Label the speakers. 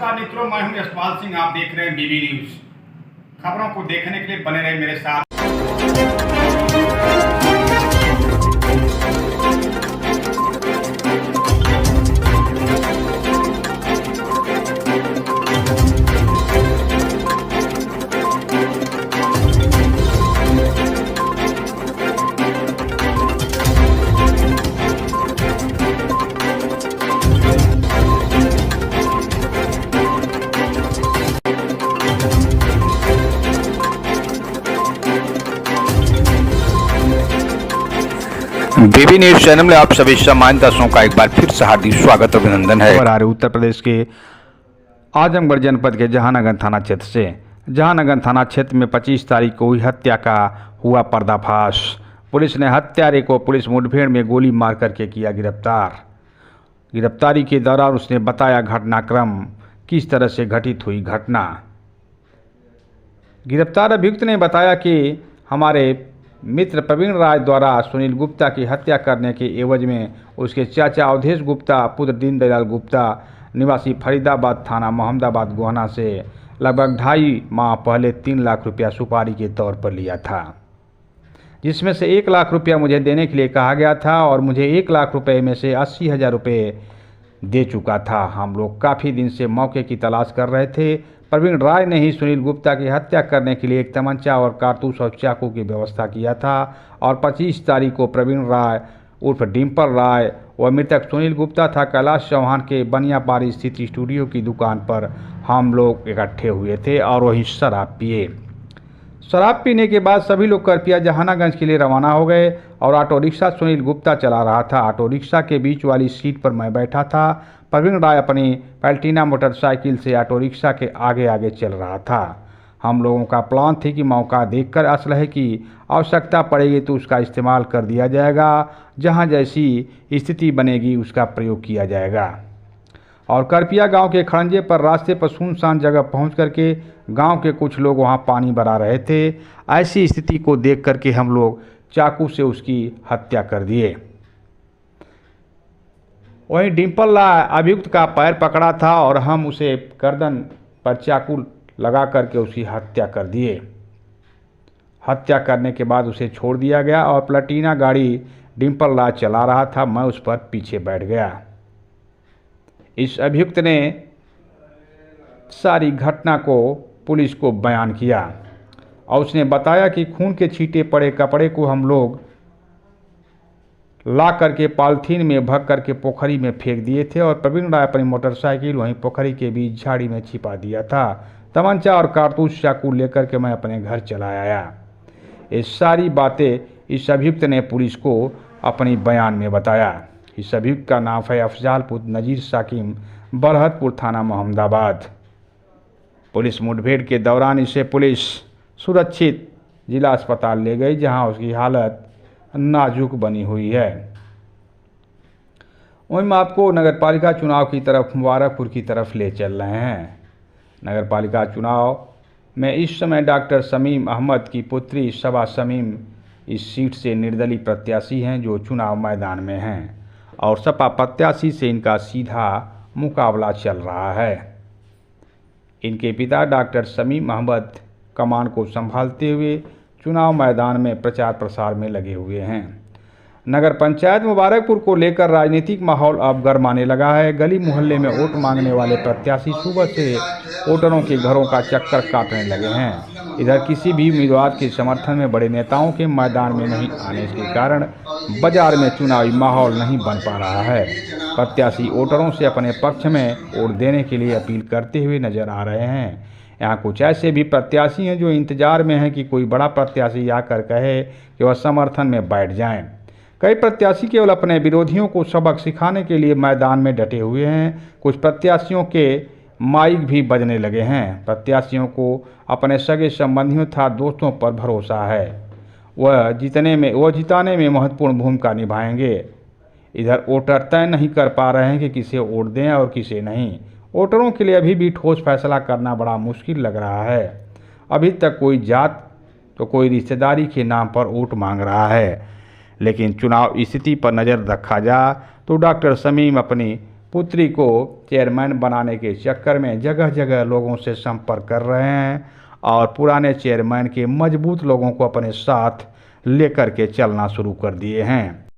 Speaker 1: नमस्कार मित्रों, मैं हूं यशपाल सिंह। आप देख रहे हैं बीबी न्यूज। खबरों को देखने के लिए बने रहे मेरे साथ।
Speaker 2: बीबी न्यूज चैनल में आप सभी सम्मानित दर्शकों का एक बार फिर से हार्दिक स्वागत और अभिनंदन है।
Speaker 3: आ रहे उत्तर प्रदेश के आजमगढ़ जनपद के जहानगर थाना क्षेत्र से। जहानगर थाना क्षेत्र में 25 तारीख को हुई हत्या का हुआ पर्दाफाश। पुलिस ने हत्यारे को पुलिस मुठभेड़ में गोली मार करके किया गिरफ्तार। गिरफ्तारी के दौरान उसने बताया घटनाक्रम किस तरह से घटित हुई घटना। गिरफ्तार अभियुक्त ने बताया कि हमारे मित्र प्रवीण राय द्वारा सुनील गुप्ता की हत्या करने के एवज में उसके चाचा अवधेश गुप्ता पुत्र दीनदयाल गुप्ता निवासी फरीदाबाद थाना मोहम्मदाबाद गोहना से लगभग 2.5 माह पहले 3 लाख रुपया सुपारी के तौर पर लिया था, जिसमें से 1 लाख रुपया मुझे देने के लिए कहा गया था और मुझे 1 लाख रुपये में से 80,000 रुपये दे चुका था। हम लोग काफ़ी दिन से मौके की तलाश कर रहे थे। प्रवीण राय ने ही सुनील गुप्ता की हत्या करने के लिए एक तमंचा और कारतूस और चाकू की व्यवस्था किया था और 25 तारीख को प्रवीण राय उर्फ डिम्पल राय व मृतक सुनील गुप्ता था कैलाश चौहान के बनियापारी स्थित स्टूडियो की दुकान पर हम लोग इकट्ठे हुए थे और वहीं शराब पिए। शराब पीने के बाद सभी लोग करपिया जहानागंज के लिए रवाना हो गए और ऑटो रिक्शा सुनील गुप्ता चला रहा था। ऑटो रिक्शा के बीच वाली सीट पर मैं बैठा था। प्रवीण राय अपनी पैल्टीना मोटरसाइकिल से ऑटो रिक्शा के आगे आगे चल रहा था। हम लोगों का प्लान थी कि मौका देखकर असलहे की आवश्यकता पड़ेगी तो उसका इस्तेमाल कर दिया जाएगा, जहां जैसी स्थिति बनेगी उसका प्रयोग किया जाएगा। और करपिया गांव के खड़ंजे पर रास्ते पर सुनसान जगह पहुंच करके गांव के कुछ लोग वहां पानी भरा रहे थे। ऐसी स्थिति को देख करके हम लोग चाकू से उसकी हत्या कर दिए। वहीं डिम्पल राय अभियुक्त का पैर पकड़ा था और हम उसे गर्दन पर चाकू लगा करके उसकी हत्या कर दिए। हत्या करने के बाद उसे छोड़ दिया गया और प्लेटिना गाड़ी डिम्पल राय चला रहा था, मैं उस पर पीछे बैठ गया। इस अभियुक्त ने सारी घटना को पुलिस को बयान किया और उसने बताया कि खून के छींटे पड़े कपड़े को हम लोग ला करके पॉलिथीन में भर करके पोखरी में फेंक दिए थे और प्रवीण राय अपनी मोटरसाइकिल वहीं पोखरी के बीच झाड़ी में छिपा दिया था। तमंचा और कारतूस चाकू लेकर के मैं अपने घर चला आया। ये सारी बातें इस अभियुक्त ने पुलिस को अपनी बयान में बताया। इस अभियुक्त का नाम है अफजाल पुत्र नजीर साकिम, बरहतपुर थाना मोहम्मदाबाद। पुलिस मुठभेड़ के दौरान इसे पुलिस सुरक्षित जिला अस्पताल ले गई, जहां उसकी हालत नाजुक बनी हुई है। वहीं हम आपको नगरपालिका चुनाव की तरफ मुबारकपुर की तरफ ले चल रहे हैं। नगरपालिका चुनाव में इस समय डॉक्टर शमीम अहमद की पुत्री शबा शमीम इस सीट से निर्दलीय प्रत्याशी हैं जो चुनाव मैदान में हैं और सपा प्रत्याशी से इनका सीधा मुकाबला चल रहा है। इनके पिता डॉक्टर शमीम अहमद कमान को संभालते हुए चुनाव मैदान में प्रचार प्रसार में लगे हुए हैं। नगर पंचायत मुबारकपुर को लेकर राजनीतिक माहौल अब गरमाने लगा है। गली मोहल्ले में वोट मांगने वाले प्रत्याशी सुबह से वोटरों के घरों का चक्कर काटने लगे हैं। इधर किसी भी उम्मीदवार के समर्थन में बड़े नेताओं के मैदान में नहीं आने के कारण बाजार में चुनावी माहौल नहीं बन पा रहा है। प्रत्याशी वोटरों से अपने पक्ष में वोट देने के लिए अपील करते हुए नजर आ रहे हैं। यहाँ कुछ ऐसे भी प्रत्याशी हैं जो इंतजार में हैं कि कोई बड़ा प्रत्याशी आकर कहे कि वह समर्थन में बैठ जाएं। कई प्रत्याशी केवल अपने विरोधियों को सबक सिखाने के लिए मैदान में डटे हुए हैं। कुछ प्रत्याशियों के माइक भी बजने लगे हैं। प्रत्याशियों को अपने सगे संबंधियों तथा दोस्तों पर भरोसा है। वह जिताने में महत्वपूर्ण भूमिका निभाएंगे। इधर वोटर तय नहीं कर पा रहे हैं कि किसे वोट दें और किसे नहीं। वोटरों के लिए अभी भी ठोस फैसला करना बड़ा मुश्किल लग रहा है। अभी तक कोई जात तो कोई रिश्तेदारी के नाम पर वोट मांग रहा है, लेकिन चुनाव स्थिति पर नज़र रखा जा तो डॉक्टर शमीम अपनी पुत्री को चेयरमैन बनाने के चक्कर में जगह जगह लोगों से संपर्क कर रहे हैं और पुराने चेयरमैन के मजबूत लोगों को अपने साथ लेकर के चलना शुरू कर दिए हैं।